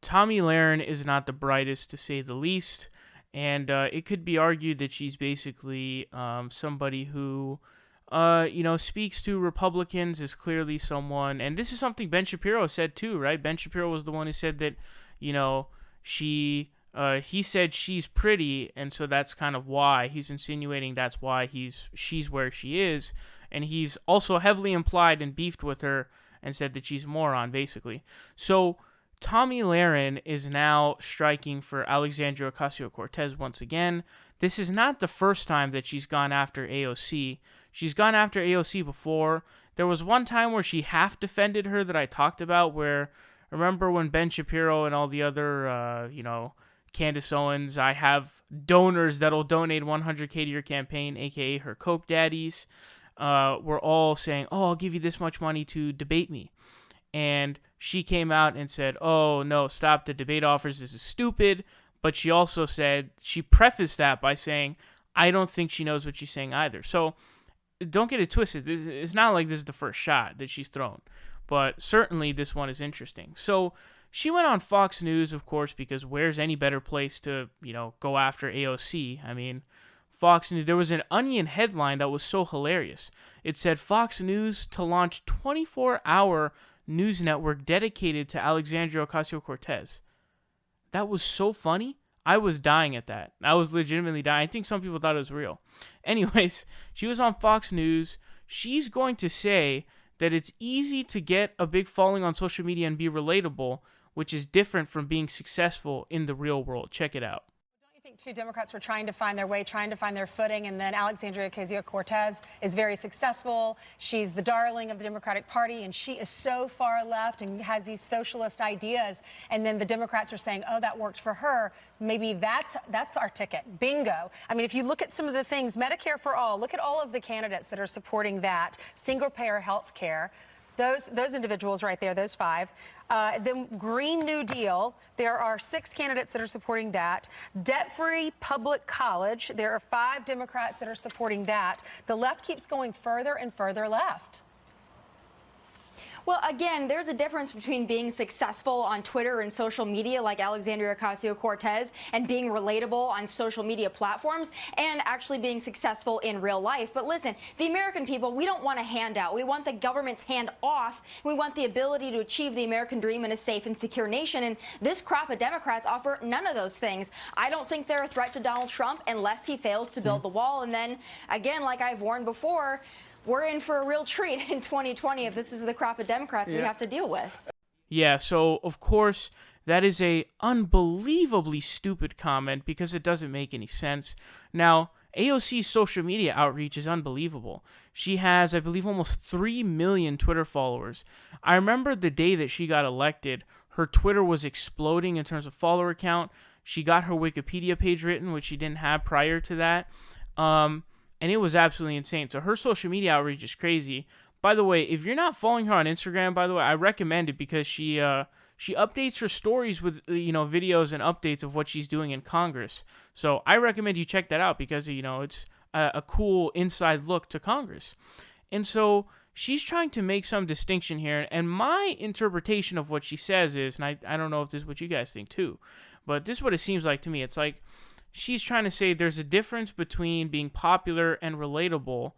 Tomi Lahren is not the brightest, to say the least, and it could be argued that she's basically somebody who, speaks to Republicans, is clearly someone, and this is something Ben Shapiro said too, right? Ben Shapiro was the one who said that, he said she's pretty, and so that's kind of why he's insinuating that's why she's where she is, and he's also heavily implied and beefed with her and said that she's a moron, basically. So Tomi Lahren is now striking for Alexandria Ocasio-Cortez once again. This is not the first time that she's gone after AOC. She's gone after AOC before. There was one time where she half defended her that I talked about, where, remember when Ben Shapiro and all the other, Candace Owens, I have donors that'll donate $100K to your campaign, aka her Coke daddies, were all saying, oh, I'll give you this much money to debate me. And she came out and said, oh, no, stop the debate offers. This is stupid. But she also said, she prefaced that by saying, I don't think she knows what she's saying either. So don't get it twisted. It's not like this is the first shot that she's thrown. But certainly this one is interesting. So she went on Fox News, of course, because where's any better place to, go after AOC? I mean, Fox News, there was an Onion headline that was so hilarious. It said, Fox News to launch 24-hour news network dedicated to Alexandria Ocasio-Cortez. That was so funny. I was dying at that. I was legitimately dying. I think some people thought it was real. Anyways, she was on Fox News. She's going to say that it's easy to get a big following on social media and be relatable, which is different from being successful in the real world. Check it out. I think two Democrats were trying to find their way, trying to find their footing, and then Alexandria Ocasio-Cortez is very successful. She's the darling of the Democratic Party, and she is so far left and has these socialist ideas. And then the Democrats are saying, oh, that worked for her. Maybe that's our ticket. Bingo. I mean, if you look at some of the things, Medicare for all, look at all of the candidates that are supporting that, single-payer health care. Those individuals right there, those five. The Green New Deal, there are 6 candidates that are supporting that. Debt-free public college, there are 5 Democrats that are supporting that. The left keeps going further and further left. Well, again, there's a difference between being successful on Twitter and social media like Alexandria Ocasio-Cortez and being relatable on social media platforms and actually being successful in real life. But listen, the American people, we don't want a handout. We want the government's hand off. We want the ability to achieve the American dream in a safe and secure nation. And this crop of Democrats offer none of those things. I don't think they're a threat to Donald Trump unless he fails to build the wall. And then, again, like I've warned before, we're in for a real treat in 2020 if this is the crop of Democrats we have to deal with. Yeah, so, of course, that is a unbelievably stupid comment because it doesn't make any sense. Now, AOC's social media outreach is unbelievable. She has, I believe, almost 3 million Twitter followers. I remember the day that she got elected, her Twitter was exploding in terms of follower count. She got her Wikipedia page written, which she didn't have prior to that. And it was absolutely insane. So her social media outreach is crazy. By the way, if you're not following her on Instagram, by the way, I recommend it because she updates her stories with videos and updates of what she's doing in Congress. So I recommend you check that out because it's a cool inside look to Congress. And so she's trying to make some distinction here. And my interpretation of what she says is, and I don't know if this is what you guys think too, but this is what it seems like to me. It's like she's trying to say there's a difference between being popular and relatable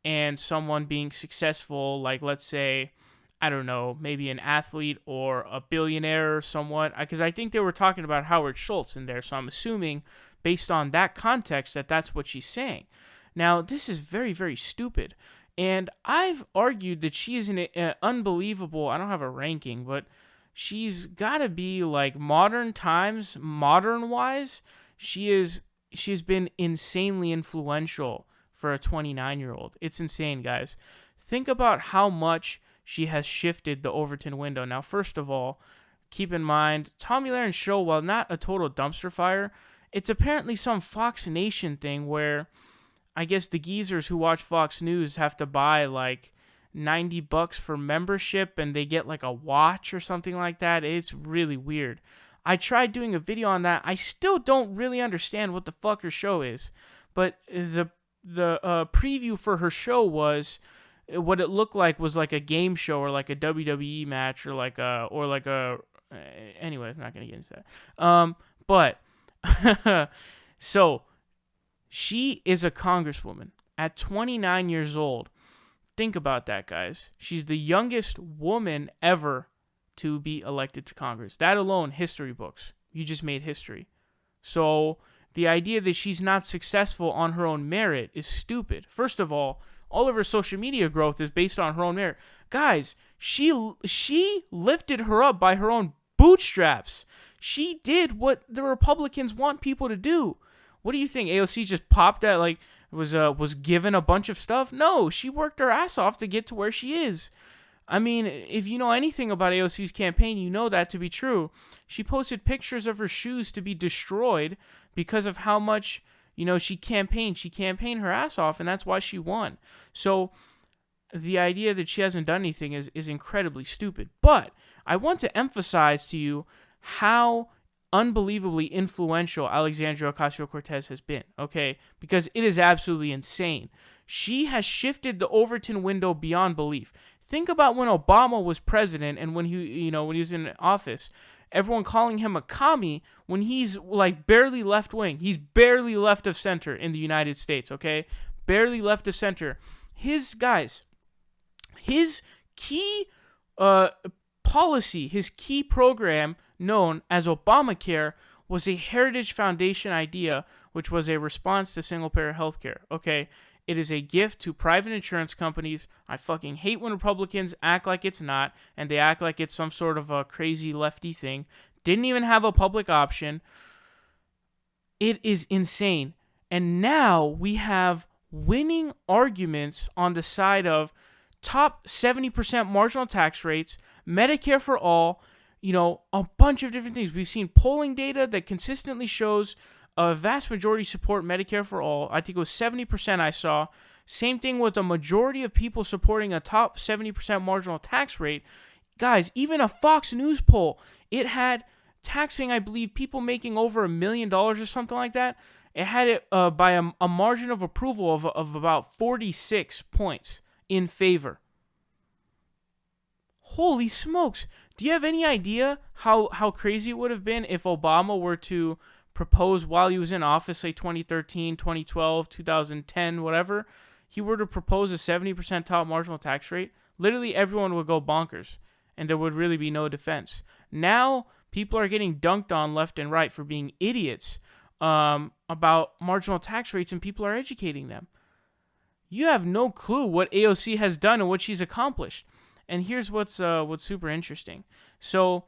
and someone being successful, like, let's say, I don't know, maybe an athlete or a billionaire or somewhat. Because I think they were talking about Howard Schultz in there, so I'm assuming, based on that context, that that's what she's saying. Now, this is very, very stupid. And I've argued that she is an unbelievable, I don't have a ranking, but she's got to be, like, modern times, modern-wise, she's been insanely influential for a 29-year-old. It's insane, guys. Think about how much she has shifted the Overton window. Now, first of all, keep in mind, Tomi Lahren's show, while not a total dumpster fire, it's apparently some Fox Nation thing where I guess the geezers who watch Fox News have to buy like $90 for membership and they get like a watch or something like that. It's really weird. I tried doing a video on that. I still don't really understand what the fuck her show is. But the preview for her show was what it looked like was like a game show or like a WWE match or like a anyway, I'm not going to get into that. But so she is a congresswoman at 29 years old. Think about that, guys. She's the youngest woman ever to be elected to Congress. That alone, history books. You just made history. So the idea that she's not successful on her own merit is stupid. First of all of her social media growth is based on her own merit. Guys, she lifted her up by her own bootstraps. She did what the Republicans want people to do. What do you think? AOC just popped at, like, was given a bunch of stuff? No, she worked her ass off to get to where she is. I mean, if you know anything about AOC's campaign, you know that to be true. She posted pictures of her shoes to be destroyed because of how much, she campaigned. She campaigned her ass off, and that's why she won. So the idea that she hasn't done anything is incredibly stupid. But I want to emphasize to you how unbelievably influential Alexandria Ocasio-Cortez has been, okay? Because it is absolutely insane. She has shifted the Overton window beyond belief. Think about when Obama was president and when he was in office, everyone calling him a commie when he's like barely left wing. He's barely left of center in the United States, okay? Barely left of center. His key policy, his key program known as Obamacare was a Heritage Foundation idea, which was a response to single-payer healthcare, okay? It is a gift to private insurance companies. I fucking hate when Republicans act like it's not, and they act like it's some sort of a crazy lefty thing. Didn't even have a public option. It is insane. And now we have winning arguments on the side of top 70% marginal tax rates, Medicare for all, a bunch of different things. We've seen polling data that consistently shows a vast majority support Medicare for all. I think it was 70% I saw. Same thing with a majority of people supporting a top 70% marginal tax rate. Guys, even a Fox News poll, it had taxing, I believe, people making over $1 million or something like that. It had it by a margin of approval of about 46 points in favor. Holy smokes. Do you have any idea how crazy it would have been if Obama were to propose while he was in office, say 2013, 2012, 2010, whatever, he were to propose a 70% top marginal tax rate? Literally everyone would go bonkers, and there would really be no defense. Now, people are getting dunked on left and right for being idiots about marginal tax rates, and people are educating them. You have no clue what AOC has done and what she's accomplished. And here's what's super interesting. So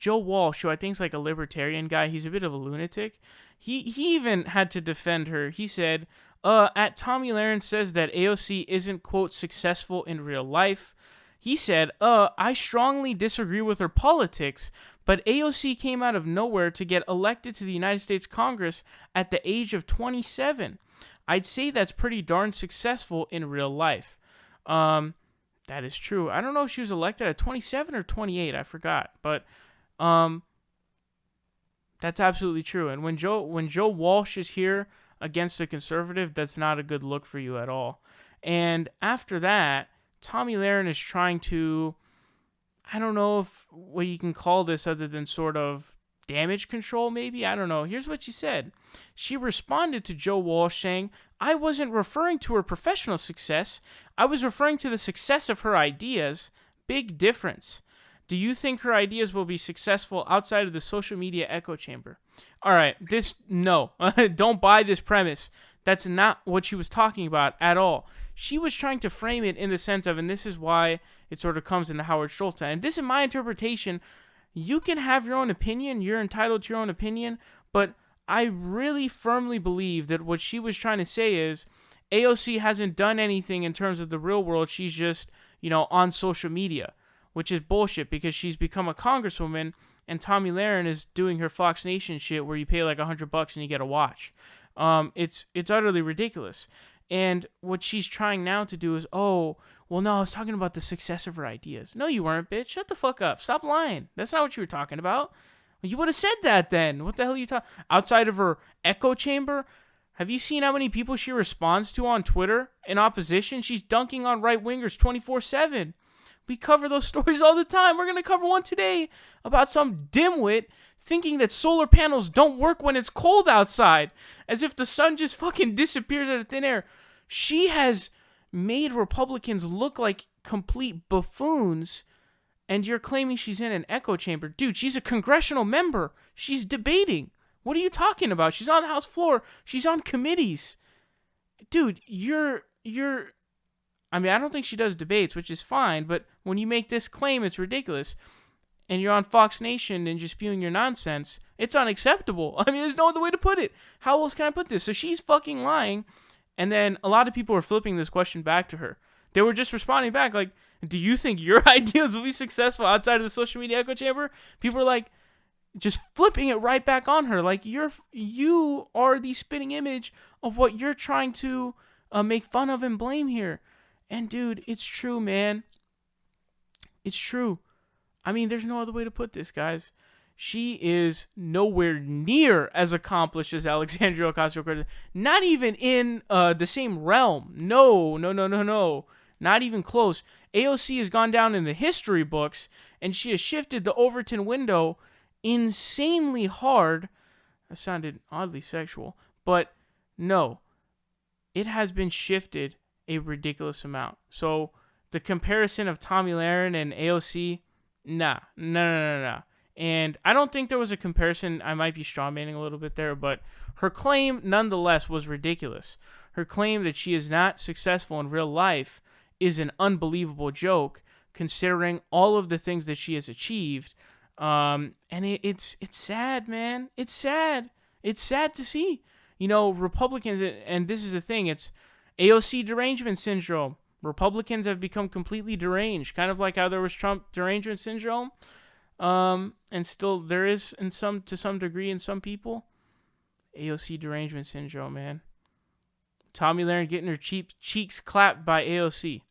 Joe Walsh, who I think is like a libertarian guy, he's a bit of a lunatic. He even had to defend her. He said, at Tomi Lahren says that AOC isn't, quote, successful in real life. He said, I strongly disagree with her politics, but AOC came out of nowhere to get elected to the United States Congress at the age of 27. I'd say that's pretty darn successful in real life. That is true. I don't know if she was elected at 27 or 28. I forgot. But that's absolutely true. And when Joe Walsh is here against a conservative, that's not a good look for you at all. And after that, Tomi Lahren is trying to, I don't know what you can call this other than sort of damage control, maybe? I don't know. Here's what she said. She responded to Joe Walsh saying, I wasn't referring to her professional success. I was referring to the success of her ideas. Big difference. Do you think her ideas will be successful outside of the social media echo chamber? All right, no. Don't buy this premise. That's not what she was talking about at all. She was trying to frame it in the sense of, and this is why it sort of comes in the Howard Schultz. And this is my interpretation. You can have your own opinion. You're entitled to your own opinion. But I really firmly believe that what she was trying to say is AOC hasn't done anything in terms of the real world. She's just, on social media, which is bullshit because she's become a congresswoman and Tomi Lahren is doing her Fox Nation shit where you pay like $100 and you get a watch. It's utterly ridiculous. And what she's trying now to do is, no, I was talking about the success of her ideas. No, you weren't, bitch. Shut the fuck up. Stop lying. That's not what you were talking about. You would have said that then. What the hell are you talking? Outside of her echo chamber, have you seen how many people she responds to on Twitter in opposition? She's dunking on right-wingers 24/7. We cover those stories all the time. We're going to cover one today about some dimwit thinking that solar panels don't work when it's cold outside, as if the sun just fucking disappears out of thin air. She has made Republicans look like complete buffoons, and you're claiming she's in an echo chamber. Dude, she's a congressional member. She's debating. What are you talking about? She's on the House floor. She's on committees. Dude, I mean, I don't think she does debates, which is fine, but when you make this claim, it's ridiculous. And you're on Fox Nation and just spewing your nonsense, it's unacceptable. I mean, there's no other way to put it. How else can I put this? So she's fucking lying. And then a lot of people were flipping this question back to her. They were just responding back like, do you think your ideas will be successful outside of the social media echo chamber? People are like, just flipping it right back on her. Like, you are the spitting image of what you're trying to make fun of and blame here. And dude, it's true, man. It's true. I mean, there's no other way to put this, guys. She is nowhere near as accomplished as Alexandria Ocasio-Cortez. Not even in the same realm. No. Not even close. AOC has gone down in the history books, and she has shifted the Overton window insanely hard. That sounded oddly sexual, but no. It has been shifted a ridiculous amount. So the comparison of Tomi Lahren and AOC, nah. And I don't think there was a comparison. I might be strawmanning a little bit there, but her claim nonetheless was ridiculous. Her claim that she is not successful in real life is an unbelievable joke, considering all of the things that she has achieved. And it's sad, man. It's sad. It's sad to see. You know, Republicans, and this is the thing, it's AOC derangement syndrome. Republicans have become completely deranged, kind of like how there was Trump derangement syndrome. And still there is to some degree in some people. AOC derangement syndrome, man. Tomi Lahren getting her cheeks clapped by AOC.